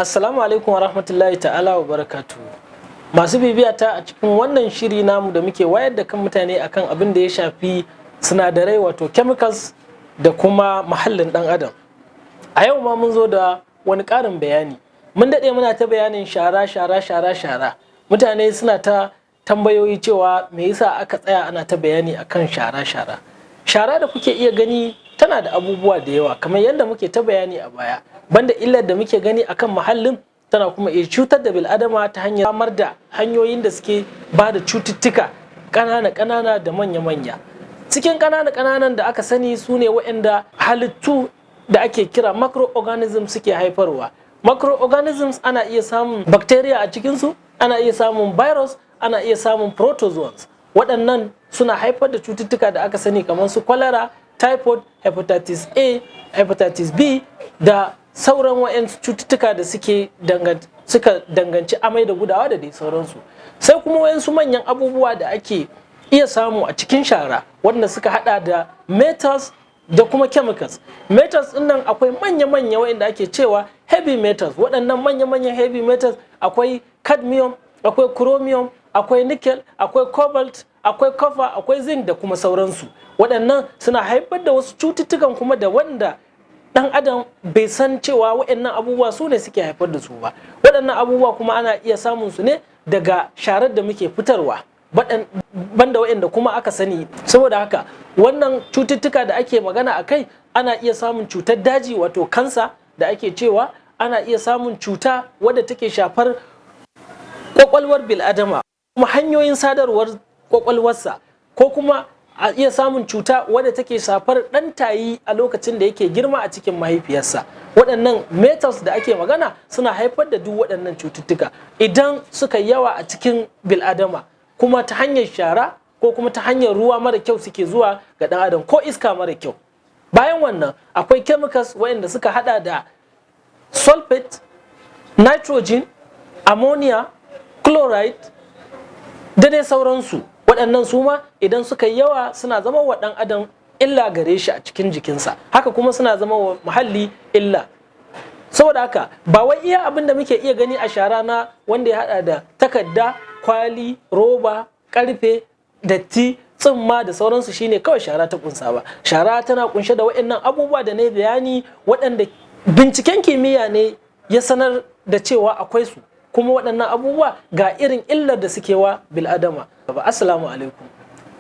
Assalamu alaikum wa rahmatullahi ta'ala wa barakatu. Masu bibiya ta a cikin wannan shiri namu da muke wayar da kan mutane akan abin da ya shafi sinadarai wato chemicals da kuma mahallin dan adam. A yau ma mun zo da wani ƙarin bayani. Mun daɗe muna ta bayanin shara. Mutane suna ta tambayoyi cewa me yasa aka tsaya ana ta bayani akan shara. Shara da kuke iya gani tana da abubuwa da yawa kamar yadda muke ta bayani a baya. Banda illar da muke gani akan muhallin, tana kuma iya cutar da bil'adama ta hanyar samar da hanyoyin da suke ba da cututtuka ƙanana da manya-manya. Cikin ƙananan da aka sani su ne waɗanda halittu da ake kira microorganisms suke haifarwa. Microorganisms ana iya samun bacteria a cikinsu, ana iya samun virus, ana iya samun protozoans. Waɗannan suna haifar da cututtuka da aka sani kamar su cholera, typhoid, hepatitis A, hepatitis B da sauran wa'yansu cututtuka da suka danganci amai da gudawa da dai sauransu. Sai kuma wa'yansu manyan abubuwa da ake iya samu a cikin shara wanda suka hada da metals da kuma chemicals. Metals din nan akwai manya-manya wa'yanda ake cewa heavy metals. Waɗannan manya-manyan heavy metals akwai cadmium, akwai chromium, akwai nickel, akwai cobalt, akwai copper, akwai zinc da kuma sauransu. Waɗannan suna haifar da wasu cututtukan kuma da wanda dan adam bai san cewa waɗannan abubuwa su ne suke haifar da su ba. Waɗannan abubuwa kuma ana iya samun su ne daga sharar da muke fitarwa, banda waɗanda kuma aka sani. Saboda haka wannan cututtuka da ake magana a kai, ana iya samun cutar daji wato kansa da ake cewa, ana iya samun cuta wadda take shafar kwakwalwar bil'adama kuma hanyoyin sadarwar kwakwalwarsa, ko kuma a iya samun cuta wadda take shafar ɗan tayi a lokacin da yake girma a cikin mahaifiyarsa. Waɗannan metals da ake magana suna haifar da duk waɗannan cututtuka idan suka yawa a cikin bil'adama, kuma ta hanyar shara ko kuma ta hanyar ruwa mara kyau suke zuwa ga ɗan adam ko iska mara kyau. Bayan wannan akwai chemicals waɗanda suka hada da sulfate, nitrogen, ammonia, chloride da dai sauransu. Waɗannan su ma idan suka yi yawa suna zama wa ɗan adam illa gare shi a cikin jikinsa, haka kuma suna zama wa muhalli illa. Saboda haka ba wai iya abin da muke iya gani a shara na wanda ya hada da takarda, kwali, roba, karfe, datti, tsimma da sauransu shine kawai shara ta kunsa ba. Shara tana kunshe da waɗannan abubuwa da na bayani waɗanda binciken kimiyya ne ya sanar da cewa akwai su, kuma waɗannan abubuwa ga irin illar da suke wa bil'adama. Assalamu alaikum.